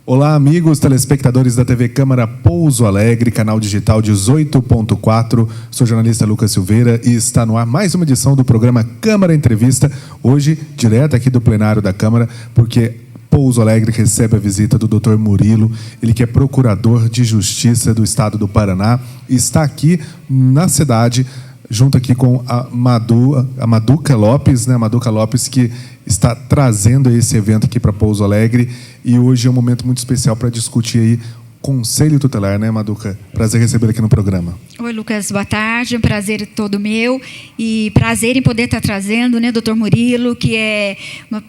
Olá, amigos telespectadores da TV Câmara Pouso Alegre, canal digital 18.4. Sou o jornalista Lucas Silveira e está no ar mais uma edição do programa Câmara Entrevista. Hoje, direto aqui do plenário da Câmara, porque Pouso Alegre recebe a visita do Dr. Murilo, ele que é procurador de Justiça do Estado do Paraná e está aqui na cidade, junto aqui com a Maduca Lopes, né? A Maduca Lopes, que está trazendo esse evento aqui para Pouso Alegre. E hoje é um momento muito especial para discutir aí Conselho Tutelar, né, Maduca? Prazer recebê-la aqui no programa. Oi, Lucas, boa tarde, um prazer todo meu e prazer em poder estar trazendo, né, Dr. Murilo, que é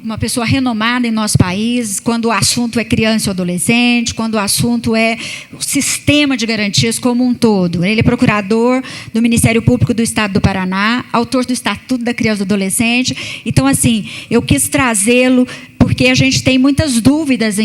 uma pessoa renomada em nosso país, quando o assunto é criança ou adolescente, quando o assunto é o sistema de garantias como um todo. Ele é procurador do Ministério Público do Estado do Paraná, autor do Estatuto da Criança e do Adolescente. Então, assim, eu quis trazê-lo porque a gente tem muitas dúvidas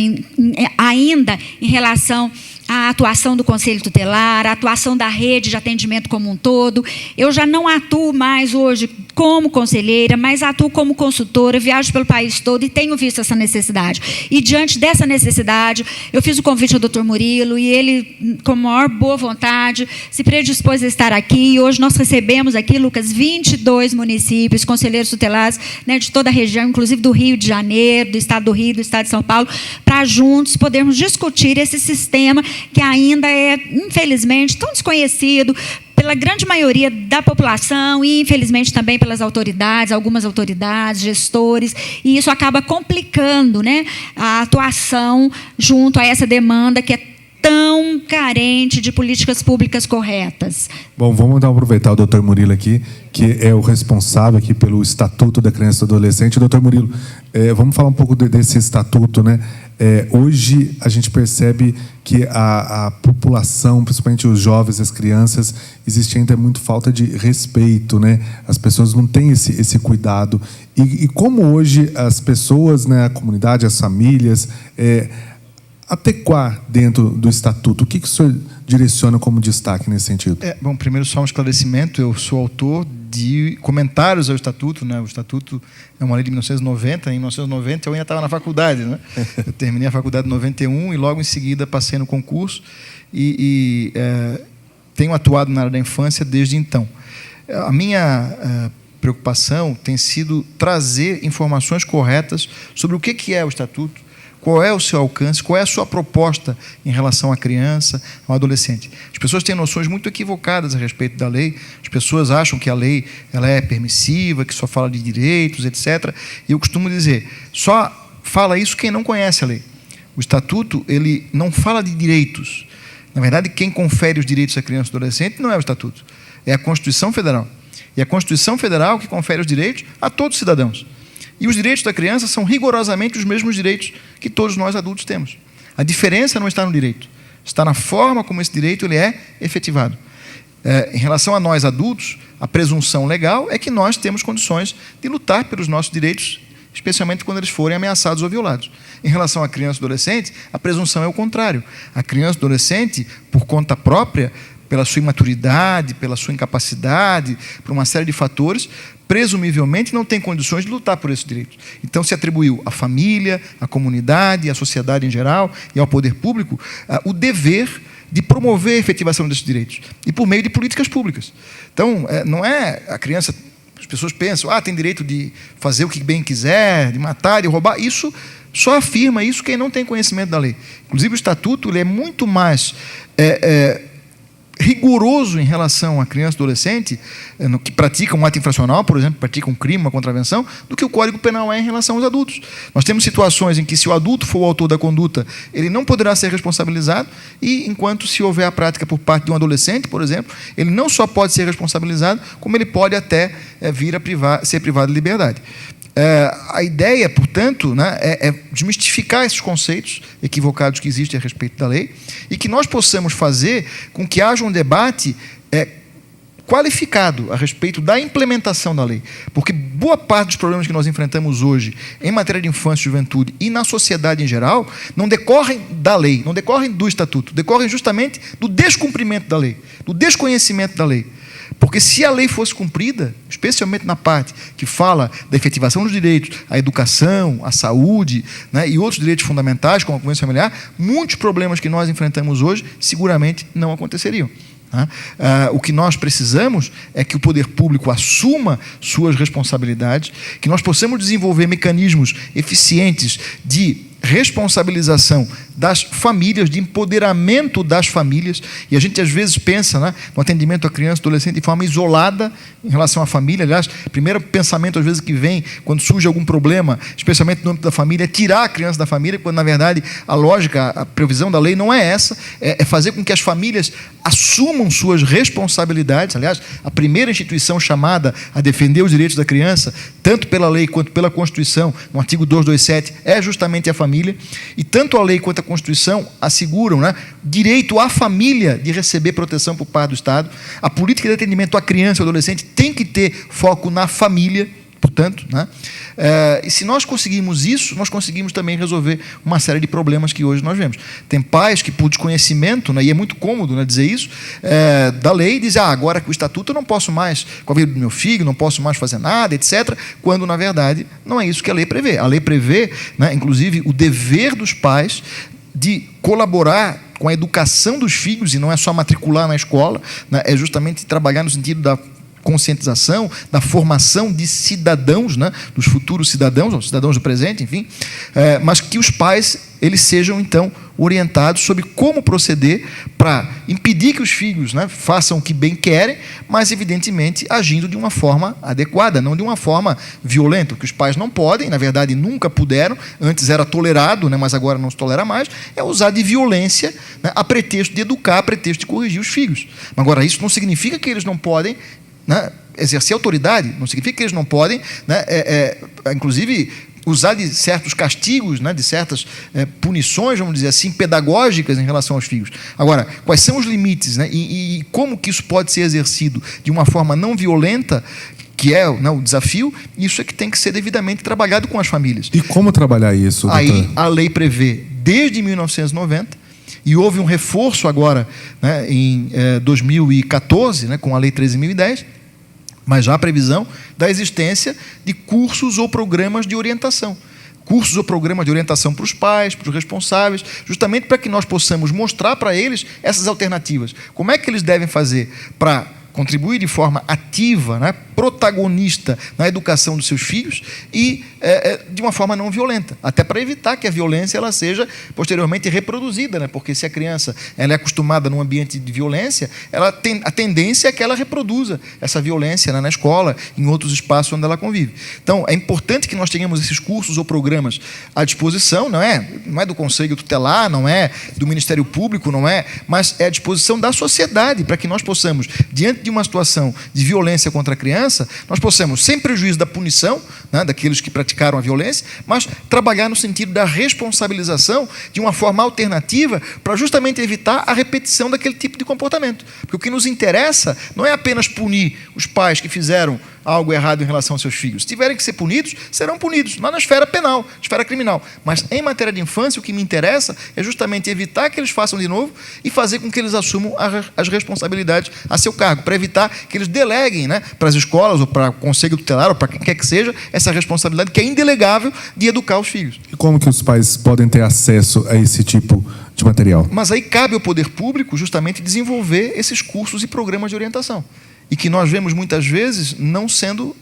ainda em relação à atuação do Conselho Tutelar, a atuação da rede de atendimento como um todo. Eu já não atuo mais hoje como conselheira, mas atuo como consultora, viajo pelo país todo e tenho visto essa necessidade. E, diante dessa necessidade, eu fiz o convite ao Dr. Murilo e ele, com a maior boa vontade, se predispôs a estar aqui. E hoje nós recebemos aqui, Lucas, 22 municípios, conselheiros tutelares, né, de toda a região, inclusive do Rio de Janeiro, do Estado do Rio, do Estado de São Paulo, para juntos podermos discutir esse sistema que ainda é, infelizmente, tão desconhecido pela grande maioria da população e, infelizmente, também pelas autoridades, algumas autoridades, gestores, e isso acaba complicando, né, a atuação junto a essa demanda que é tão carente de políticas públicas corretas. Bom, vamos então aproveitar o Dr. Murilo aqui, que é o responsável aqui pelo Estatuto da Criança e do Adolescente. Dr. Murilo, vamos falar um pouco desse estatuto, né? Hoje a gente percebe que a população, principalmente os jovens, as crianças, existe ainda muito falta de respeito, né? As pessoas não têm esse cuidado. E como hoje as pessoas, né, a comunidade, as famílias, adequar dentro do Estatuto? O que o senhor direciona como destaque nesse sentido? Bom, primeiro só um esclarecimento. Eu sou autor de comentários ao Estatuto, né? O Estatuto é uma lei de 1990. Em 1990 eu ainda estava na faculdade, né? Eu terminei a faculdade em 91 e logo em seguida passei no concurso e tenho atuado na área da infância desde então. A minha preocupação tem sido trazer informações corretas sobre o que é o Estatuto, qual é o seu alcance, qual é a sua proposta em relação à criança, ao adolescente. As pessoas têm noções muito equivocadas a respeito da lei. As pessoas acham que a lei ela é permissiva, que só fala de direitos, etc. E eu costumo dizer, só fala isso quem não conhece a lei. O Estatuto ele não fala de direitos. Na verdade, quem confere os direitos à criança e ao adolescente não é o Estatuto, é a Constituição Federal. E a Constituição Federal que confere os direitos a todos os cidadãos. E os direitos da criança são rigorosamente os mesmos direitos que todos nós adultos temos. A diferença não está no direito, está na forma como esse direito ele é efetivado. Em relação a nós adultos, a presunção legal é que nós temos condições de lutar pelos nossos direitos, especialmente quando eles forem ameaçados ou violados. Em relação à criança e adolescente, a presunção é o contrário. A criança e adolescente, por conta própria, pela sua imaturidade, pela sua incapacidade, por uma série de fatores, presumivelmente não tem condições de lutar por esses direitos. Então se atribuiu à família, à comunidade, à sociedade em geral e ao poder público o dever de promover a efetivação desses direitos e por meio de políticas públicas. Então não é a criança, as pessoas pensam, tem direito de fazer o que bem quiser, de matar, de roubar. Isso só afirma isso quem não tem conhecimento da lei. Inclusive o Estatuto ele é muito mais rigoroso em relação à criança e adolescente, que pratica um ato infracional, por exemplo, pratica um crime, uma contravenção, do que o Código Penal é em relação aos adultos. Nós temos situações em que, se o adulto for o autor da conduta, ele não poderá ser responsabilizado, e enquanto, se houver a prática por parte de um adolescente, por exemplo, ele não só pode ser responsabilizado, como ele pode até vir a ser privado de liberdade. A ideia, portanto, né, é desmistificar esses conceitos equivocados que existem a respeito da lei e que nós possamos fazer com que haja um debate qualificado a respeito da implementação da lei. Porque boa parte dos problemas que nós enfrentamos hoje em matéria de infância e juventude e na sociedade em geral não decorrem da lei, não decorrem do Estatuto, decorrem justamente do descumprimento da lei, do desconhecimento da lei. Porque se a lei fosse cumprida, especialmente na parte que fala da efetivação dos direitos, a educação, a saúde, né, e outros direitos fundamentais, como a convivência familiar, muitos problemas que nós enfrentamos hoje seguramente não aconteceriam. O que nós precisamos é que o poder público assuma suas responsabilidades, que nós possamos desenvolver mecanismos eficientes de responsabilização das famílias, de empoderamento das famílias. E a gente às vezes pensa, né, no atendimento à criança e adolescente de forma isolada em relação à família. Aliás, o primeiro pensamento às vezes que vem quando surge algum problema, especialmente no âmbito da família, é tirar a criança da família, quando na verdade a lógica, a previsão da lei não é essa, é fazer com que as famílias assumam suas responsabilidades. Aliás, a primeira instituição chamada a defender os direitos da criança, tanto pela lei quanto pela Constituição, no artigo 227, é justamente a família. E tanto a lei quanto a Constituição asseguram, né, direito à família de receber proteção por parte do Estado. A política de atendimento à criança e ao adolescente tem que ter foco na família, portanto, né? E se nós conseguirmos isso, nós conseguimos também resolver uma série de problemas que hoje nós vemos. Tem pais que, por desconhecimento, né, e é muito cômodo, né, dizer isso, da lei, dizem, agora que o estatuto eu não posso mais, com a vida do meu filho, não posso mais fazer nada, etc., quando, na verdade, não é isso que a lei prevê. A lei prevê, né, inclusive, o dever dos pais de colaborar com a educação dos filhos, e não é só matricular na escola, né, é justamente trabalhar no sentido da conscientização, da formação de cidadãos, né, dos futuros cidadãos, ou cidadãos do presente, enfim, mas que os pais eles sejam, então, orientados sobre como proceder para impedir que os filhos, né, façam o que bem querem, mas, evidentemente, agindo de uma forma adequada, não de uma forma violenta. O que os pais não podem, na verdade, nunca puderam, antes era tolerado, né, mas agora não se tolera mais, é usar de violência, né, a pretexto de educar, a pretexto de corrigir os filhos. Agora, isso não significa que eles não podem, né, exercer autoridade, não significa que eles não podem, né, inclusive, usar de certos castigos, né, de certas punições, vamos dizer assim, pedagógicas em relação aos filhos. Agora, quais são os limites, né, e como que isso pode ser exercido de uma forma não violenta, que é, né, o desafio, isso é que tem que ser devidamente trabalhado com as famílias. E como trabalhar isso, doutor? Aí a lei prevê, desde 1990, e houve um reforço agora, né, em 2014, né, com a Lei 13.010, mas já a previsão da existência de cursos ou programas de orientação. Cursos ou programas de orientação para os pais, para os responsáveis, justamente para que nós possamos mostrar para eles essas alternativas. Como é que eles devem fazer para contribuir de forma ativa, né, protagonista na educação dos seus filhos e de uma forma não violenta, até para evitar que a violência ela seja posteriormente reproduzida, né, porque se a criança ela é acostumada num ambiente de violência, ela tem a tendência é que ela reproduza essa violência, né, na escola, em outros espaços onde ela convive. Então, é importante que nós tenhamos esses cursos ou programas à disposição, não é do Conselho Tutelar, não é do Ministério Público, não é, mas é à disposição da sociedade, para que nós possamos, diante de uma situação de violência contra a criança, nós possamos, sem prejuízo da punição, né, daqueles que praticaram a violência, mas trabalhar no sentido da responsabilização de uma forma alternativa para justamente evitar a repetição daquele tipo de comportamento. Porque o que nos interessa não é apenas punir os pais que fizeram algo errado em relação aos seus filhos. Se tiverem que ser punidos, serão punidos, lá na esfera penal, esfera criminal. Mas em matéria de infância, o que me interessa é justamente evitar que eles façam de novo e fazer com que eles assumam as responsabilidades a seu cargo, para evitar que eles deleguem, né, para as escolas ou para o Conselho Tutelar ou para quem quer que seja, essa responsabilidade que é indelegável de educar os filhos. E como que os pais podem ter acesso a esse tipo de material? Mas aí cabe ao poder público justamente desenvolver esses cursos e programas de orientação. E que nós vemos muitas vezes não sendo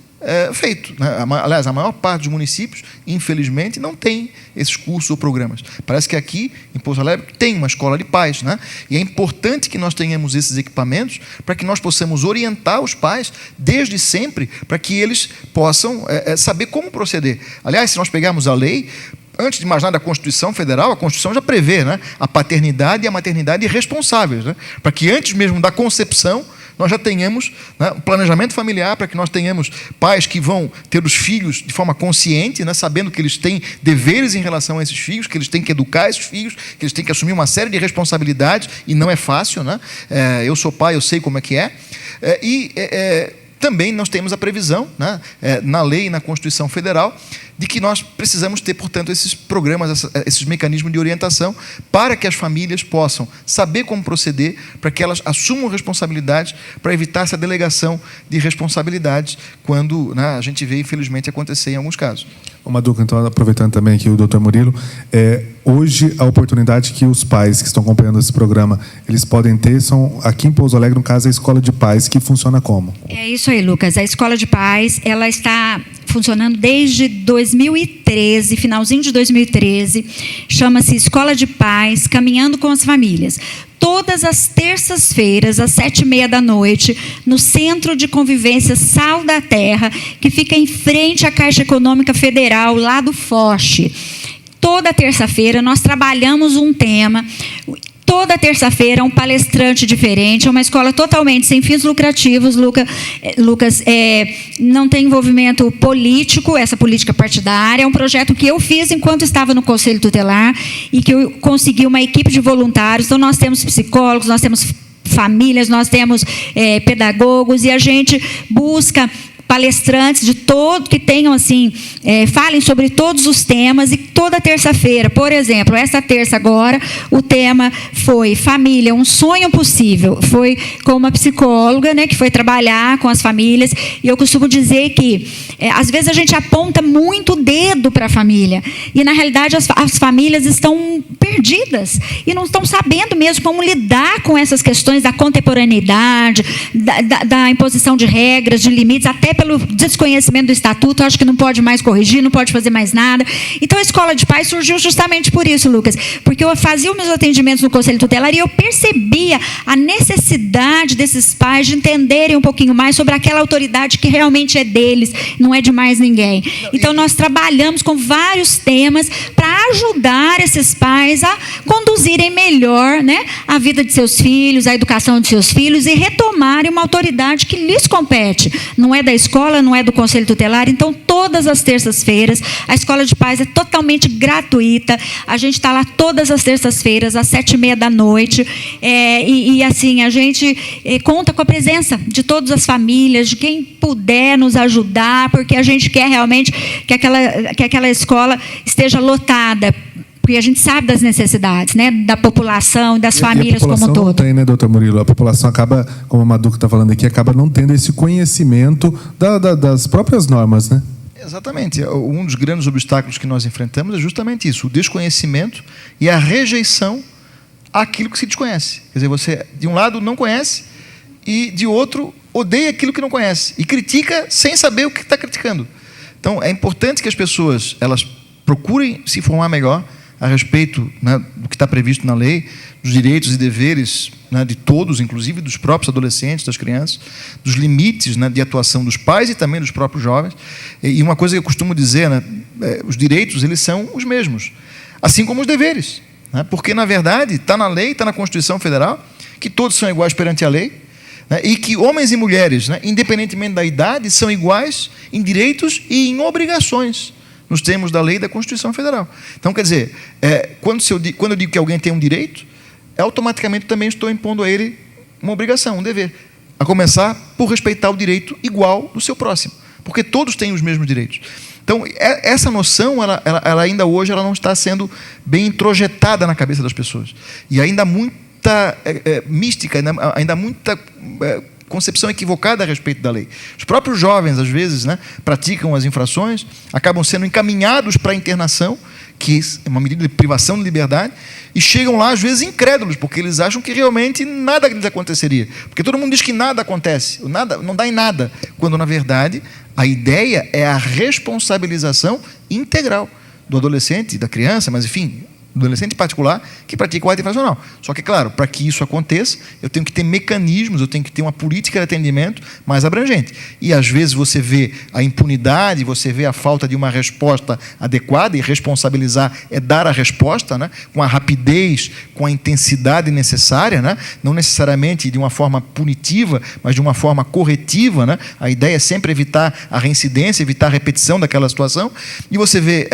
feito, né? Aliás, a maior parte dos municípios, infelizmente, não tem esses cursos ou programas. Parece que aqui, em Pouso Alegre, tem uma escola de pais, né? E é importante que nós tenhamos esses equipamentos para que nós possamos orientar os pais desde sempre, para que eles possam saber como proceder. Aliás, se nós pegarmos a lei, antes de mais nada, a Constituição Federal, a Constituição já prevê, né, a paternidade e a maternidade responsáveis, né, para que antes mesmo da concepção nós já tenhamos, né, um planejamento familiar, para que nós tenhamos pais que vão ter os filhos de forma consciente, né, sabendo que eles têm deveres em relação a esses filhos, que eles têm que educar esses filhos, que eles têm que assumir uma série de responsabilidades, e não é fácil, né? Eu sou pai, eu sei como é que é. também nós temos a previsão, né, na lei e na Constituição Federal, de que nós precisamos ter, portanto, esses programas, esses mecanismos de orientação para que as famílias possam saber como proceder, para que elas assumam responsabilidades, para evitar essa delegação de responsabilidades quando, né, a gente vê, infelizmente, acontecer em alguns casos. Maduca, então, aproveitando também aqui o Dr. Murilo, hoje a oportunidade que os pais que estão acompanhando esse programa, eles podem ter, são aqui em Pouso Alegre, no caso, a Escola de Pais, que funciona como? É isso aí, Lucas. A Escola de Pais, ela está funcionando desde 2013, finalzinho de 2013, chama-se Escola de Pais, Caminhando com as Famílias. Todas as terças-feiras, às 7h30 da noite, no Centro de Convivência Sal da Terra, que fica em frente à Caixa Econômica Federal, lá do Foch. Toda terça-feira nós trabalhamos um tema. Toda terça-feira, um palestrante diferente, é uma escola totalmente sem fins lucrativos. Lucas, não tem envolvimento político, essa política partidária. É um projeto que eu fiz enquanto estava no Conselho Tutelar e que eu consegui uma equipe de voluntários. Então, nós temos psicólogos, nós temos famílias, nós temos pedagogos, e a gente busca palestrantes de todo que tenham assim, falem sobre todos os temas. E toda terça-feira, por exemplo, essa terça agora, o tema foi família, um sonho possível. Foi com uma psicóloga, né, que foi trabalhar com as famílias. E eu costumo dizer que às vezes a gente aponta muito o dedo para a família e na realidade as famílias estão perdidas e não estão sabendo mesmo como lidar com essas questões da contemporaneidade, da imposição de regras, de limites, até pelo desconhecimento do estatuto. Acho que não pode mais corrigir, não pode fazer mais nada. Então a Escola de Pais surgiu justamente por isso, Lucas, porque eu fazia os meus atendimentos no Conselho Tutelar e eu percebia a necessidade desses pais de entenderem um pouquinho mais sobre aquela autoridade que realmente é deles, não é de mais ninguém. Então nós trabalhamos com vários temas para ajudar esses pais a conduzirem melhor, né, a vida de seus filhos, a educação de seus filhos e retomarem uma autoridade que lhes compete. Não é da escola, não é do Conselho Tutelar. Então, todas as terças-feiras, a Escola de Pais é totalmente gratuita. A gente está lá todas as terças-feiras, às 7h30 da noite. E assim, a gente conta com a presença de todas as famílias, de quem puder nos ajudar, porque a gente quer realmente que aquela escola esteja lotada, porque a gente sabe das necessidades, né, da população, das famílias como um todo. Não tem, né, doutor Murilo? A população acaba, como o Maduca está falando aqui, acaba não tendo esse conhecimento das próprias normas, né? Exatamente. Um dos grandes obstáculos que nós enfrentamos é justamente isso, o desconhecimento e a rejeição àquilo que se desconhece. Quer dizer, você, de um lado, não conhece e, de outro, odeia aquilo que não conhece e critica sem saber o que está criticando. Então, é importante que as pessoas elas procurem se informar melhor a respeito, né, do que está previsto na lei, dos direitos e deveres, né, de todos, inclusive dos próprios adolescentes, das crianças, dos limites, né, de atuação dos pais e também dos próprios jovens. E uma coisa que eu costumo dizer, né, os direitos eles são os mesmos, assim como os deveres, né, porque, na verdade, está na lei, está na Constituição Federal, que todos são iguais perante a lei, né, e que homens e mulheres, né, independentemente da idade, são iguais em direitos e em obrigações, nos termos da lei e da Constituição Federal. Então, quer dizer, quando eu digo que alguém tem um direito, automaticamente também estou impondo a ele uma obrigação, um dever, a começar por respeitar o direito igual do seu próximo, porque todos têm os mesmos direitos. Então, essa noção, ela ainda hoje ela não está sendo bem introjetada na cabeça das pessoas. E ainda muita mística, ainda muita concepção equivocada a respeito da lei. Os próprios jovens, às vezes, né, praticam as infrações, acabam sendo encaminhados para a internação, que é uma medida de privação de liberdade, e chegam lá, às vezes, incrédulos, porque eles acham que realmente nada lhes aconteceria. Porque todo mundo diz que nada acontece, nada, não dá em nada, quando, na verdade, a ideia é a responsabilização integral do adolescente, da criança, mas, enfim, do adolescente particular que pratica o ato infracional. Só que, claro, para que isso aconteça, eu tenho que ter mecanismos, eu tenho que ter uma política de atendimento mais abrangente. E, às vezes, você vê a impunidade, você vê a falta de uma resposta adequada, e responsabilizar é dar a resposta, né, com a rapidez, com a intensidade necessária, né, não necessariamente de uma forma punitiva, mas de uma forma corretiva, né. A ideia é sempre evitar a reincidência, evitar a repetição daquela situação. E você vê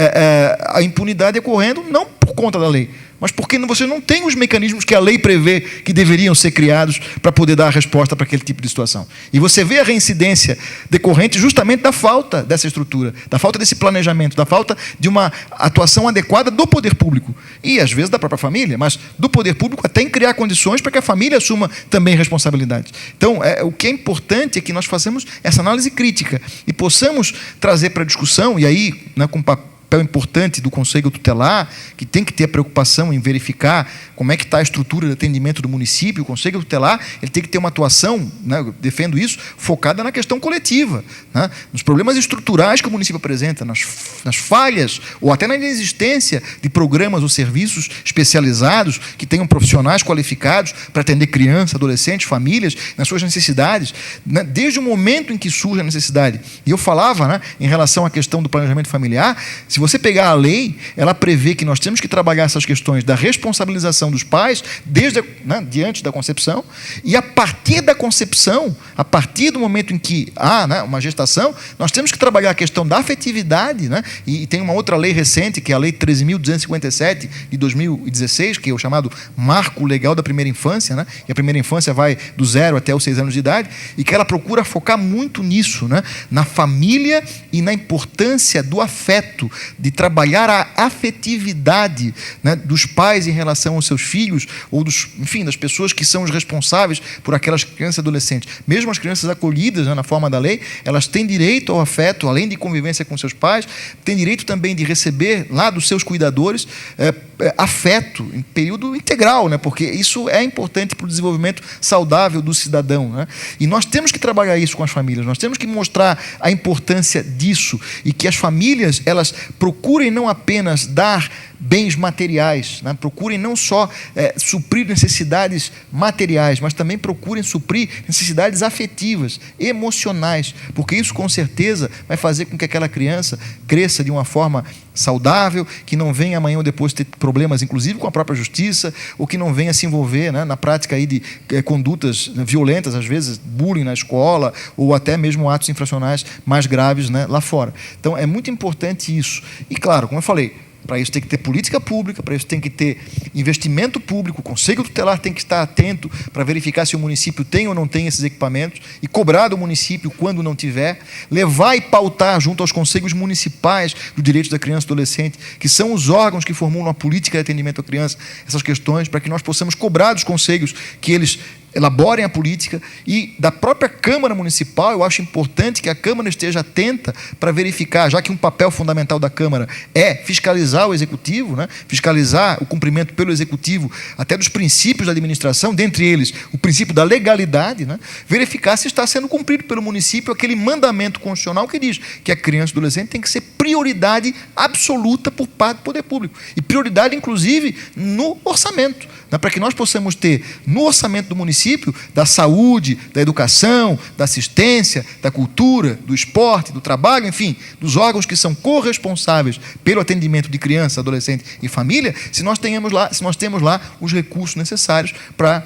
a impunidade ocorrendo não por conta da lei, mas porque você não tem os mecanismos que a lei prevê que deveriam ser criados para poder dar a resposta para aquele tipo de situação. E você vê a reincidência decorrente justamente da falta dessa estrutura, da falta desse planejamento, da falta de uma atuação adequada do poder público. E, às vezes, da própria família, mas do poder público até em criar condições para que a família assuma também responsabilidade. Então, o que é importante é que nós façamos essa análise crítica e possamos trazer para a discussão, e aí, né, com papel importante do Conselho Tutelar, que tem que ter a preocupação em verificar como é que está a estrutura de atendimento do município. O Conselho Tutelar ele tem que ter uma atuação, né, eu defendo isso, focada na questão coletiva, né, nos problemas estruturais que o município apresenta, nas falhas ou até na inexistência de programas ou serviços especializados que tenham profissionais qualificados para atender crianças, adolescentes, famílias, nas suas necessidades, né, desde o momento em que surge a necessidade. E eu falava, né, em relação à questão do planejamento familiar, se você pegar a lei, ela prevê que nós temos que trabalhar essas questões da responsabilização dos pais diante da concepção, e a partir da concepção, a partir do momento em que há, né, uma gestação, nós temos que trabalhar a questão da afetividade, né, e tem uma outra lei recente, que é a Lei 13.257 de 2016, que é o chamado Marco Legal da Primeira Infância, né, e a primeira infância vai do 0 até os 6 anos de idade, e que ela procura focar muito nisso, né, na família e na importância do afeto, de trabalhar a afetividade, né, dos pais em relação aos seus filhos, ou das pessoas que são os responsáveis por aquelas crianças e adolescentes. Mesmo as crianças acolhidas, né, na forma da lei, elas têm direito ao afeto, além de convivência com seus pais, têm direito também de receber lá dos seus cuidadores afeto em período integral, né, porque isso é importante para o desenvolvimento saudável do cidadão, né? E nós temos que trabalhar isso com as famílias, nós temos que mostrar a importância disso, e que as famílias, elas procurem não apenas dar bens materiais, né? Procurem não só suprir necessidades materiais, mas também procurem suprir necessidades afetivas, emocionais, porque isso com certeza vai fazer com que aquela criança cresça de uma forma saudável, que não venha amanhã ou depois ter problemas, inclusive com a própria justiça, ou que não venha se envolver, né, na prática aí de condutas violentas, às vezes bullying na escola, ou até mesmo atos infracionais mais graves, né, lá fora. Então é muito importante isso. E claro, como eu falei, para isso tem que ter política pública, para isso tem que ter investimento público, o Conselho Tutelar tem que estar atento para verificar se o município tem ou não tem esses equipamentos e cobrar do município quando não tiver, levar e pautar junto aos conselhos municipais do direito da criança e do adolescente, que são os órgãos que formulam a política de atendimento à criança, essas questões, para que nós possamos cobrar dos conselhos que eles elaborem a política. E da própria Câmara Municipal, eu acho importante que a Câmara esteja atenta para verificar, já que um papel fundamental da Câmara é fiscalizar o Executivo, né? Fiscalizar o cumprimento pelo Executivo até dos princípios da administração, dentre eles o princípio da legalidade, né? Verificar se está sendo cumprido pelo município aquele mandamento constitucional que diz que a criança e o adolescente tem que ser prioridade absoluta por parte do poder público, e prioridade inclusive no orçamento, né? Para que nós possamos ter no orçamento do município, da saúde, da educação, da assistência, da cultura, do esporte, do trabalho, enfim, dos órgãos que são corresponsáveis pelo atendimento de criança, adolescente e família, se nós temos lá os recursos necessários para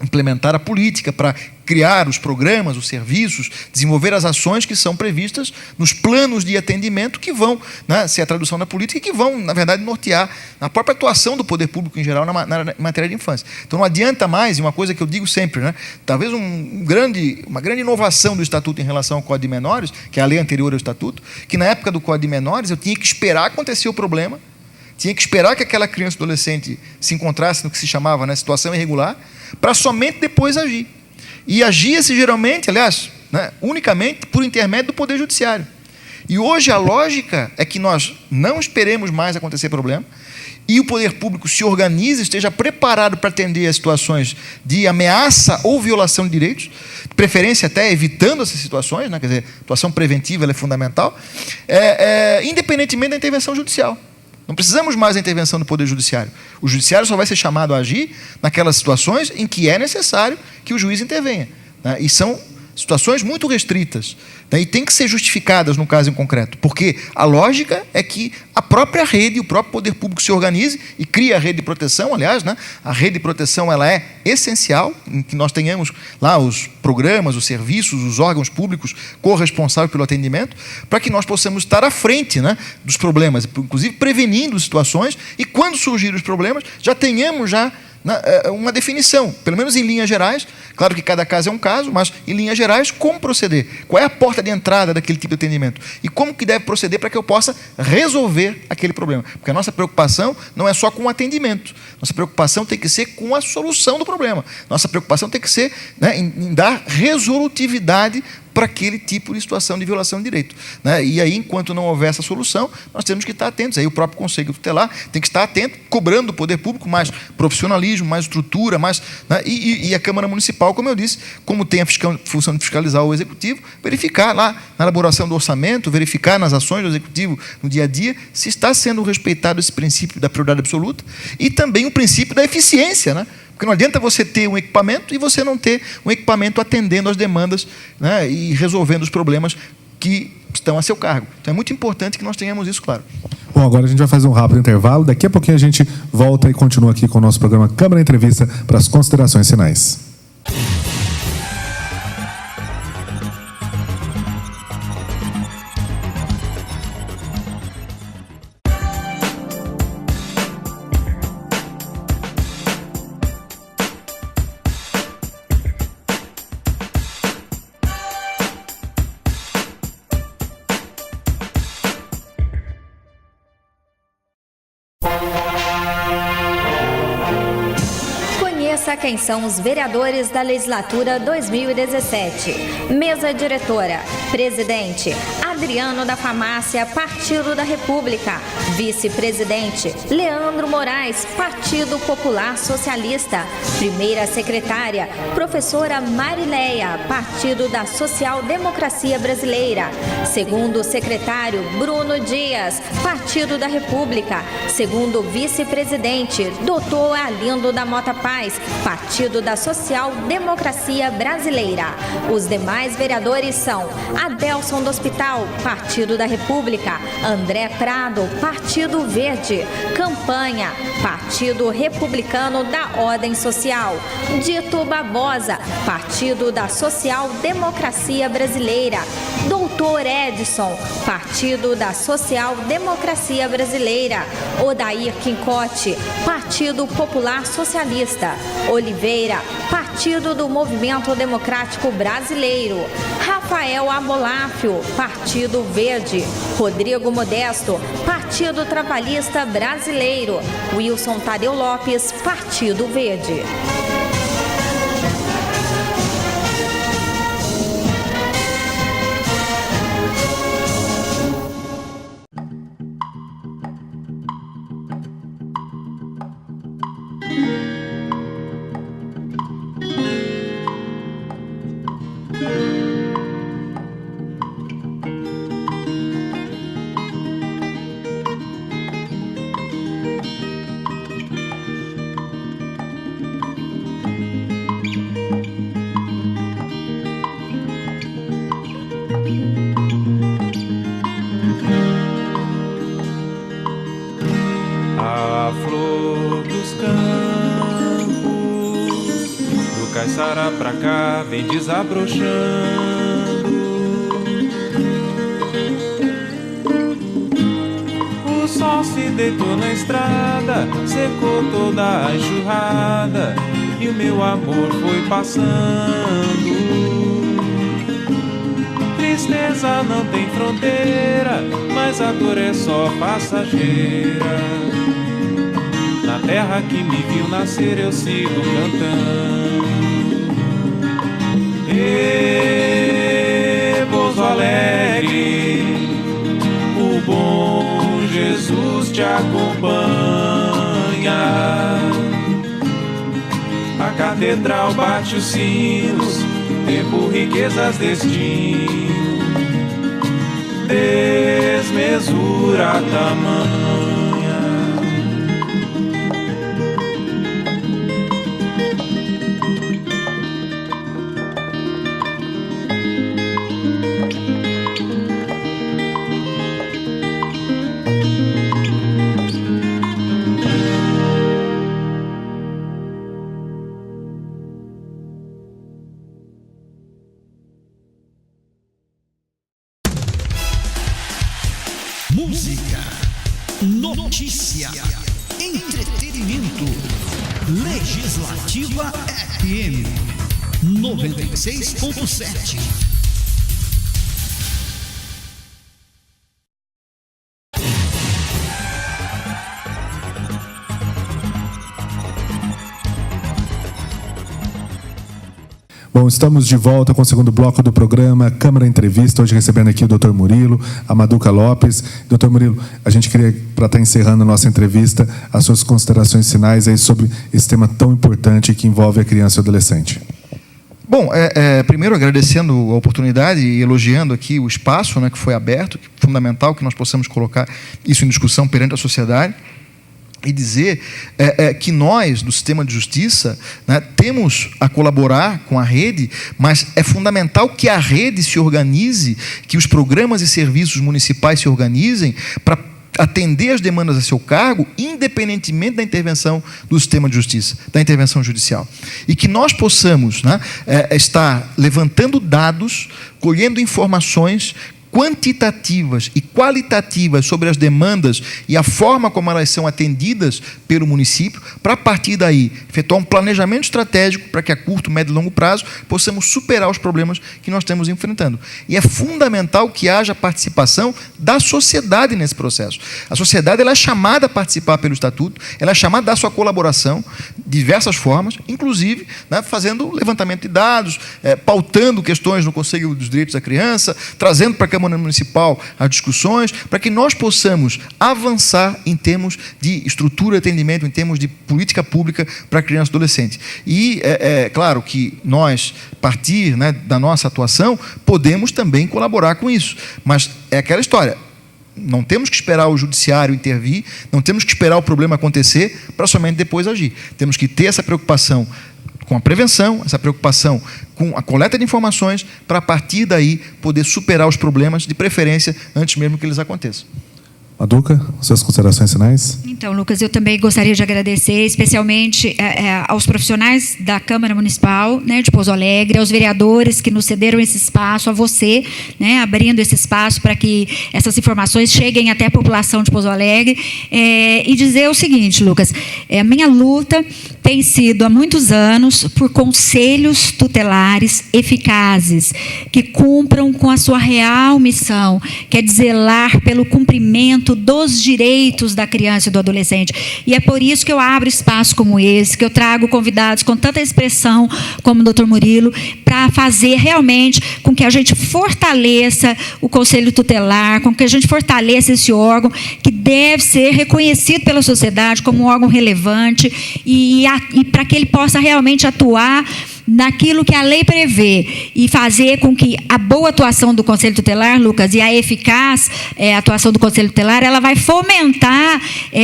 implementar a política, para criar os programas, os serviços, desenvolver as ações que são previstas nos planos de atendimento que vão, né, ser a tradução da política e que vão, na verdade, nortear a própria atuação do poder público em geral na matéria de infância. Então não adianta mais, e uma coisa que eu digo sempre, né, talvez uma grande inovação do Estatuto em relação ao Código de Menores, que é a lei anterior ao Estatuto, que na época do Código de Menores eu tinha que esperar acontecer o problema, tinha que esperar que aquela criança ou adolescente se encontrasse no que se chamava, né, situação irregular, para somente depois agir. E agia-se geralmente, aliás, né, unicamente por intermédio do Poder Judiciário. E hoje a lógica é que nós não esperemos mais acontecer problema e o poder público se organize, esteja preparado para atender as situações de ameaça ou violação de direitos, de preferência até evitando essas situações, né, quer dizer, a atuação preventiva ela é fundamental, independentemente da intervenção judicial. Não precisamos mais da intervenção do Poder Judiciário. O Judiciário só vai ser chamado a agir naquelas situações em que é necessário que o juiz intervenha, né? E são situações muito restritas, né, e tem que ser justificadas no caso em concreto, porque a lógica é que a própria rede, o próprio poder público se organize e crie a rede de proteção. Aliás, né, a rede de proteção ela é essencial, em que nós tenhamos lá os programas, os serviços, os órgãos públicos corresponsáveis pelo atendimento, para que nós possamos estar à frente, né, dos problemas, inclusive prevenindo situações, e quando surgirem os problemas, já tenhamos uma definição, pelo menos em linhas gerais. Claro que cada caso é um caso, mas em linhas gerais, como proceder? Qual é a porta de entrada daquele tipo de atendimento? E como que deve proceder para que eu possa resolver aquele problema? Porque a nossa preocupação não é só com o atendimento. Nossa preocupação tem que ser com a solução do problema. Nossa preocupação tem que ser, né, em dar resolutividade para aquele tipo de situação de violação de direito, né? E aí, enquanto não houver essa solução, nós temos que estar atentos. Aí o próprio Conselho Tutelar tem que estar atento, cobrando do poder público mais profissionalismo, mais estrutura, mais, né? E a Câmara Municipal, como eu disse, como tem a função de fiscalizar o Executivo, verificar lá na elaboração do orçamento, verificar nas ações do Executivo no dia a dia, se está sendo respeitado esse princípio da prioridade absoluta e também o princípio da eficiência, né? Porque não adianta você ter um equipamento e você não ter um equipamento atendendo às demandas, né, e resolvendo os problemas que estão a seu cargo. Então é muito importante que nós tenhamos isso claro. Bom, agora a gente vai fazer um rápido intervalo. Daqui a pouquinho a gente volta e continua aqui com o nosso programa Câmara Entrevista para as considerações finais. Quem são os vereadores da legislatura 2017? Mesa diretora. Presidente: Adriano da Farmácia, Partido da República. Vice-presidente: Leandro Moraes, Partido Popular Socialista. Primeira secretária: Professora Marileia, Partido da Social Democracia Brasileira. Segundo secretário: Bruno Dias, Partido da República. Segundo vice-presidente: Dr. Arlindo da Mota Paz, Partido da Social Democracia Brasileira. Os demais vereadores são Adelson do Hospital, Partido da República. André Prado, Partido Verde. Campanha, Partido Republicano da Ordem Social. Dito Barbosa, Partido da Social Democracia Brasileira. Doutor Edson, Partido da Social Democracia Brasileira. Odair Quincote, Partido Popular Socialista. Oliveira, Partido do Movimento Democrático Brasileiro. Rafael Amoláfio, Partido Verde. Rodrigo Modesto, Partido Trabalhista Brasileiro. Wilson Tadeu Lopes, Partido Verde. Caiçara pra cá, vem desabrochando. O sol se deitou na estrada, secou toda a enxurrada, e o meu amor foi passando. Tristeza não tem fronteira, mas a dor é só passageira. Na terra que me viu nascer eu sigo cantando. Pouso Alegre, o bom Jesus te acompanha. A catedral bate os sinos, tempo, riquezas, destino, desmesura tamanha. notícia, entretenimento. Legislativa FM 96.7. Bom, estamos de volta com o segundo bloco do programa Câmara Entrevista, hoje recebendo aqui o Dr. Murilo, a Maduca Lopes. Dr. Murilo, a gente queria, para estar encerrando a nossa entrevista, as suas considerações finais aí sobre esse tema tão importante que envolve a criança e o adolescente. Bom, primeiro agradecendo a oportunidade e elogiando aqui o espaço, né, que foi aberto, que é fundamental que nós possamos colocar isso em discussão perante a sociedade. E dizer que nós, do sistema de justiça, né, temos a colaborar com a rede, mas é fundamental que a rede se organize, que os programas e serviços municipais se organizem para atender as demandas a seu cargo, independentemente da intervenção do sistema de justiça, da intervenção judicial. E que nós possamos, né, estar levantando dados, colhendo informações quantitativas e qualitativas sobre as demandas e a forma como elas são atendidas pelo município, para, a partir daí, efetuar um planejamento estratégico para que, a curto, médio e longo prazo, possamos superar os problemas que nós estamos enfrentando. E é fundamental que haja participação da sociedade nesse processo. A sociedade, ela é chamada a participar pelo Estatuto, ela é chamada a dar sua colaboração de diversas formas, inclusive, né, fazendo levantamento de dados, pautando questões no Conselho dos Direitos da Criança, trazendo para a Câmara Municipal as discussões, para que nós possamos avançar em termos de estrutura de atendimento, em termos de política pública para criança e adolescente. E é claro que nós, a partir, né, da nossa atuação, podemos também colaborar com isso. Mas é aquela história, não temos que esperar o judiciário intervir, não temos que esperar o problema acontecer para somente depois agir. Temos que ter essa preocupação com a prevenção, essa preocupação com a coleta de informações, para, a partir daí, poder superar os problemas, de preferência, antes mesmo que eles aconteçam. Maduca, suas considerações finais? Então, Lucas, eu também gostaria de agradecer, especialmente aos profissionais da Câmara Municipal, né, de Pouso Alegre, aos vereadores que nos cederam esse espaço, a você, né, abrindo esse espaço para que essas informações cheguem até a população de Pouso Alegre. E dizer o seguinte, Lucas, a minha luta tem sido, há muitos anos, por conselhos tutelares eficazes, que cumpram com a sua real missão, que é zelar pelo cumprimento dos direitos da criança e do adolescente. E é por isso que eu abro espaço como esse, que eu trago convidados com tanta expressão como o Dr. Murilo, para fazer realmente com que a gente fortaleça o Conselho Tutelar, com que a gente fortaleça esse órgão, que deve ser reconhecido pela sociedade como um órgão relevante e para que ele possa realmente atuar naquilo que a lei prevê e fazer com que a boa atuação do Conselho Tutelar, Lucas, e a eficaz atuação do Conselho Tutelar, ela vai fomentar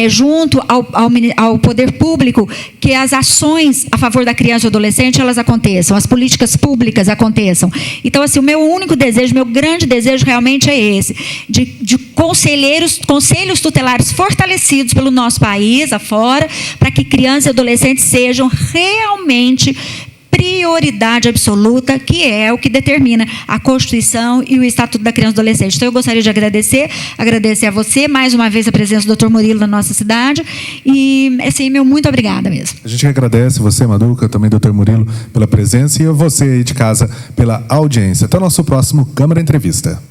junto ao poder público que as ações a favor da criança e do adolescente, elas aconteçam, as políticas públicas aconteçam. Então, assim, o meu único desejo, meu grande desejo realmente é esse, de conselhos tutelares fortalecidos pelo nosso país, afora, para que crianças e adolescentes sejam realmente prioridade absoluta, que é o que determina a Constituição e o Estatuto da Criança e do Adolescente. Então, eu gostaria de agradecer a você, mais uma vez, a presença do Dr. Murilo na nossa cidade, e, assim, meu muito obrigada mesmo. A gente agradece você, Maduca, também Dr. Murilo, pela presença, e você aí de casa pela audiência. Até o nosso próximo Câmara Entrevista.